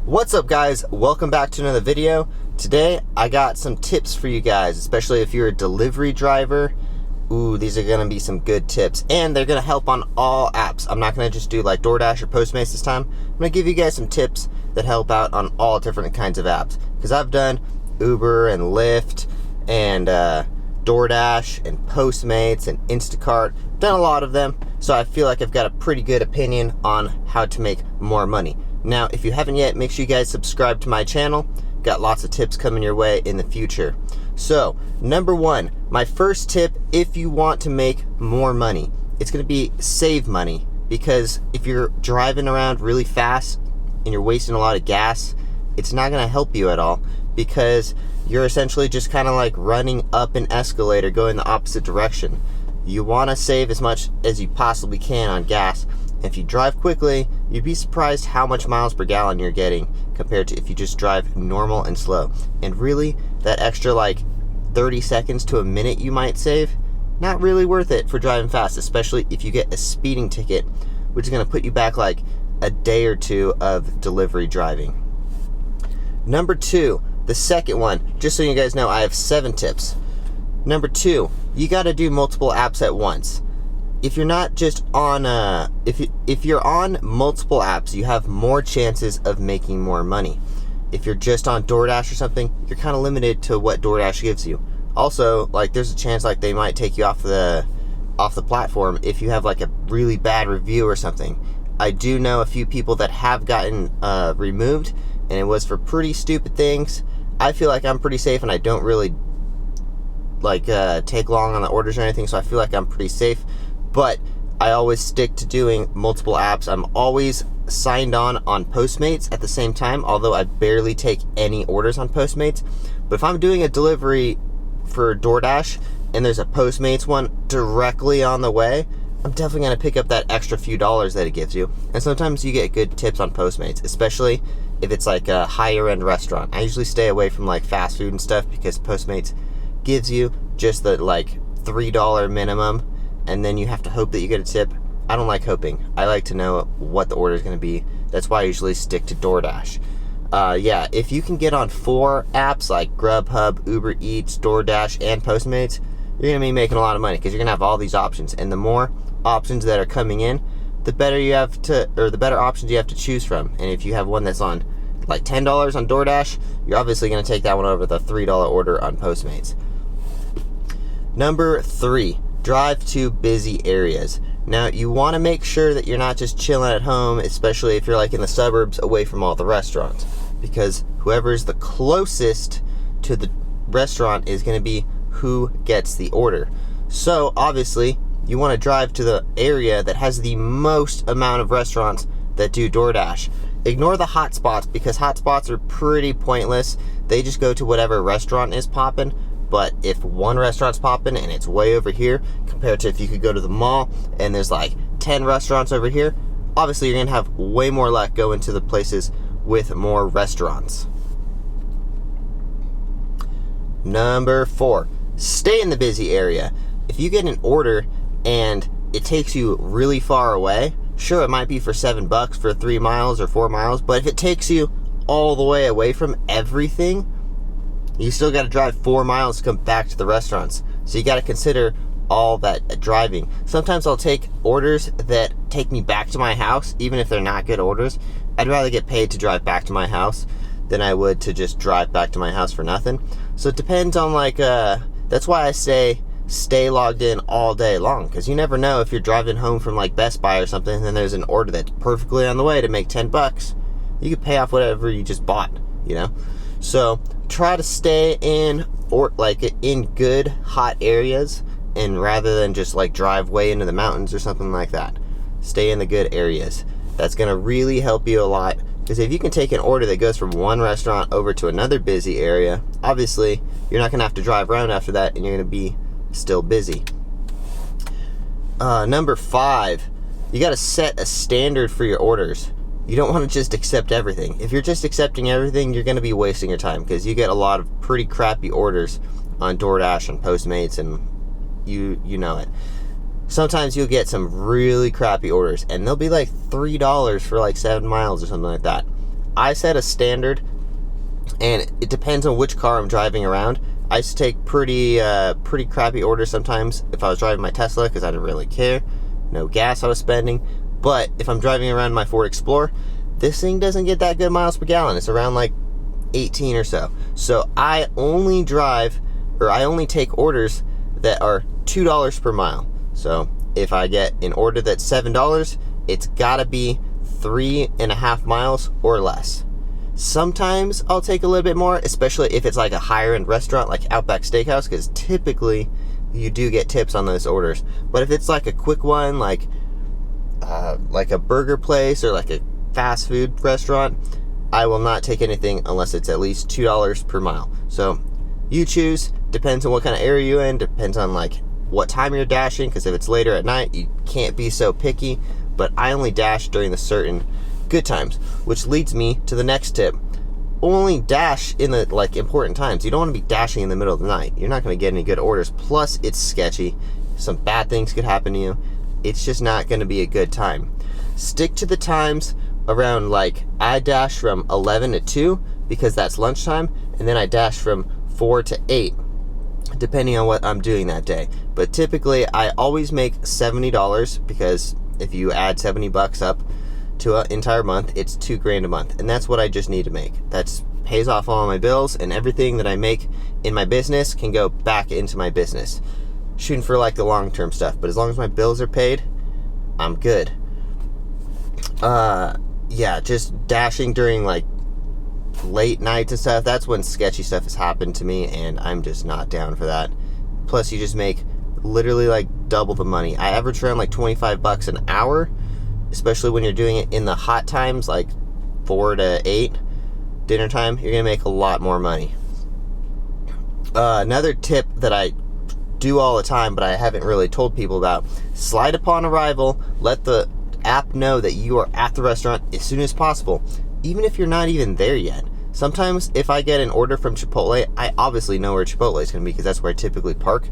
What's up, guys? Welcome back to another video. Today I got some tips for you guys, especially if you're a delivery driver. Ooh, these are gonna be some good tips, and they're gonna help on all apps. I'm not gonna just do like Doordash or Postmates this time. I'm gonna give you guys some tips that help out on all different kinds of apps, because I've done Uber and Lyft and Doordash and Postmates and Instacart. Done a lot of them, so I feel like I've got a pretty good opinion on how to make more money. Now, if you haven't yet, make sure you guys subscribe to my channel. Got lots of tips coming your way in the future. So, number one, my first tip, if you want to make more money, it's going to be save money. Because if you're driving around really fast and you're wasting a lot of gas, it's not going to help you at all, because you're essentially just kind of like running up an escalator going the opposite direction. You want to save as much as you possibly can on gas. If you drive quickly, you'd be surprised how much miles per gallon you're getting compared to if you just drive normal and slow. And really, that extra like 30 seconds to a minute you might save, not really worth it for driving fast, especially if you get a speeding ticket, which is going to put you back like a day or two of delivery driving. Number two, the second one, just so you guys know, I have 7 tips. Number two, you got to do multiple apps at once. If you're not just on if you're on multiple apps, you have more chances of making more money. If you're just on DoorDash or something, you're kind of limited to what DoorDash gives you. Also, like, there's a chance like they might take you off the platform if you have like a really bad review or something. I do know a few people that have gotten removed, and it was for pretty stupid things. I feel like I'm pretty safe, and I don't really like take long on the orders or anything, so I feel like I'm pretty safe. But I always stick to doing multiple apps. I'm always signed on Postmates at the same time, although I barely take any orders on Postmates. But if I'm doing a delivery for DoorDash and there's a Postmates one directly on the way, I'm definitely going to pick up that extra few dollars that it gives you. And sometimes you get good tips on Postmates, especially if it's like a higher end restaurant. I usually stay away from like fast food and stuff, because Postmates gives you just the like $3 minimum, and then you have to hope that you get a tip. I don't like hoping. I like to know what the order is going to be. That's why I usually stick to DoorDash. Yeah, if you can get on 4 apps like Grubhub, Ubereats, DoorDash, and Postmates, you're going to be making a lot of money, because you're going to have all these options. And the more options that are coming in, the better the better options you have to choose from. And if you have one that's on like $10 on DoorDash, you're obviously going to take that one over the $3 order on Postmates. Number 3. Drive to busy areas. Now, you want to make sure that you're not just chilling at home, especially if you're like in the suburbs away from all the restaurants, because whoever's the closest to the restaurant is going to be who gets the order. So obviously you want to drive to the area that has the most amount of restaurants that do DoorDash. Ignore the hot spots, because hot spots are pretty pointless. They just go to whatever restaurant is popping. But if one restaurant's popping and it's way over here, compared to if you could go to the mall and there's like 10 restaurants over here, obviously you're going to have way more luck going to the places with more restaurants. Number 4, stay in the busy area. If you get an order and it takes you really far away, sure, it might be for $7 for 3 miles or 4 miles, but if it takes you all the way away from everything, you still got to drive 4 miles to come back to the restaurants. So you got to consider all that driving. Sometimes I'll take orders that take me back to my house, even if they're not good orders. I'd rather get paid to drive back to my house than I would to just drive back to my house for nothing. So it depends on like, that's why I say stay logged in all day long, because you never know if you're driving home from like Best Buy or something, and then there's an order that's perfectly on the way to make $10. You could pay off whatever you just bought, you know? So try to stay in good hot areas, and rather than just like drive way into the mountains or something like that, stay in the good areas. That's going to really help you a lot, because if you can take an order that goes from one restaurant over to another busy area, obviously you're not going to have to drive around after that, and you're going to be still busy. Number 5, you got to set a standard for your orders. You don't want to just accept everything. If you're just accepting everything, you're going to be wasting your time, because you get a lot of pretty crappy orders on DoorDash and Postmates, and you know it. Sometimes you'll get some really crappy orders, and they'll be like $3 for like 7 miles or something like that. I set a standard, and it depends on which car I'm driving around. I used to take pretty crappy orders sometimes if I was driving my Tesla, because I didn't really care. No gas I was spending. But if I'm driving around my Ford Explorer, this thing doesn't get that good miles per gallon. It's around like 18 or so. So I only take orders that are $2 per mile. So if I get an order that's $7, it's gotta be 3.5 miles or less. Sometimes I'll take a little bit more, especially if it's like a higher end restaurant like Outback Steakhouse, because typically you do get tips on those orders. But if it's like a quick one, like a burger place or like a fast food restaurant, I will not take anything unless it's at least $2 per mile. So you choose, depends on what kind of area you're in, depends on like what time you're dashing, because if it's later at night, you can't be so picky. But I only dash during the certain good times, which leads me to the next tip. Only dash in the like important times. You don't want to be dashing in the middle of the night. You're not going to get any good orders. Plus, it's sketchy. Some bad things could happen to you. It's just not going to be a good time. Stick to the times around, like, I dash from 11 to 2 because that's lunchtime, and then I dash from 4 to 8 depending on what I'm doing that day. But typically I always make $70, because if you add $70 up to an entire month, it's $2,000 a month, and that's what I just need to make. That pays off all my bills, and everything that I make in my business can go back into my business. Shooting for like the long-term stuff, but as long as my bills are paid, I'm good. Yeah, just dashing during like late nights and stuff, that's when sketchy stuff has happened to me, and I'm just not down for that. Plus, you just make literally like double the money. I average around like $25 an hour, especially when you're doing it in the hot times, like 4 to 8 dinner time. You're gonna make a lot more money. Another tip that I do all the time, but I haven't really told people about: slide upon arrival, let the app know that you are at the restaurant as soon as possible, even if you're not even there yet. Sometimes if I get an order from Chipotle, I obviously know where Chipotle is going to be, because that's where I typically park.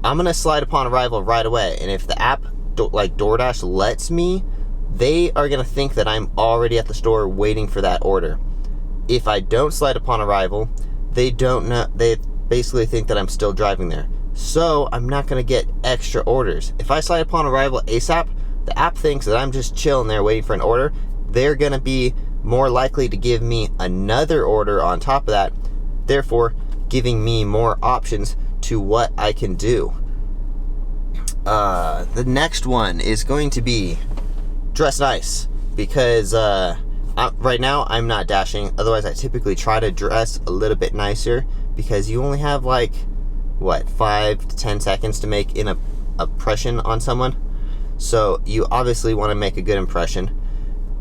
I'm going to slide upon arrival right away, and if the app like Doordash lets me, they are going to think that I'm already at the store waiting for that order. If I don't slide upon arrival, they don't know, they basically think that I'm still driving there. So I'm not going to get extra orders. If I slide upon arrival ASAP, the app thinks that I'm just chilling there waiting for an order. They're going to be more likely to give me another order on top of that, therefore giving me more options to what I can do. The next one is going to be dress nice, because right now I'm not dashing. Otherwise, I typically try to dress a little bit nicer, because you only have like, what, 5 to 10 seconds to make an impression on someone. So you obviously want to make a good impression.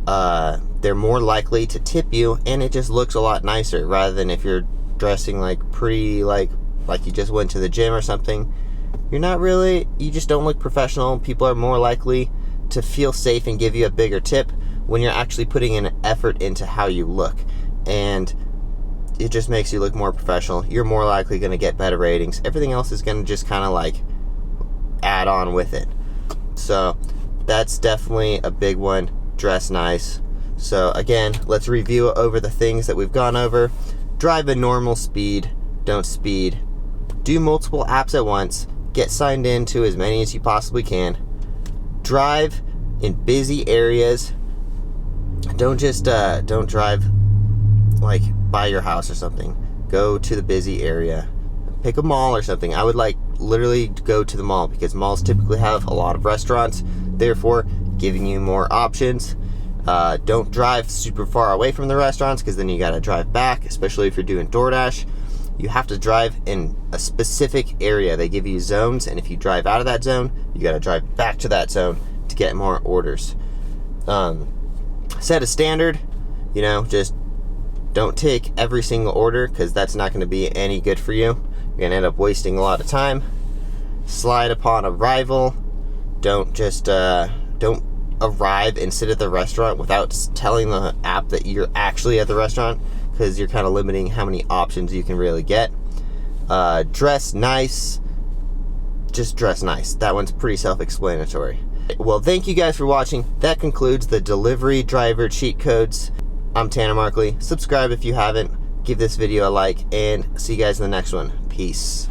They're more likely to tip you, and it just looks a lot nicer, rather than if you're dressing like pretty, like you just went to the gym or something. You just don't look professional. People are more likely to feel safe and give you a bigger tip when you're actually putting an effort into how you look, and it just makes you look more professional. You're more likely going to get better ratings. Everything else is going to just kind of like add on with it. So that's definitely a big one. Dress nice. So again, let's review over the things that we've gone over. Drive a normal speed, don't speed. Do multiple apps at once. Get signed in to as many as you possibly can. Drive in busy areas. Don't drive like by your house or something. Go to the busy area. Pick a mall or something. I would like literally go to the mall, because malls typically have a lot of restaurants, therefore giving you more options. Don't drive super far away from the restaurants, because then you gotta drive back, especially if you're doing DoorDash. You have to drive in a specific area. They give you zones, and if you drive out of that zone, you gotta drive back to that zone to get more orders. Set a standard, just don't take every single order, because that's not going to be any good for you. You're going to end up wasting a lot of time. Slide upon arrival. Don't arrive and sit at the restaurant without telling the app that you're actually at the restaurant, because you're kind of limiting how many options you can really get. Dress nice. Just dress nice. That one's pretty self-explanatory. Well, thank you guys for watching. That concludes the delivery driver cheat codes. I'm Tanner Markley. Subscribe if you haven't. Give this video a like, and see you guys in the next one. Peace.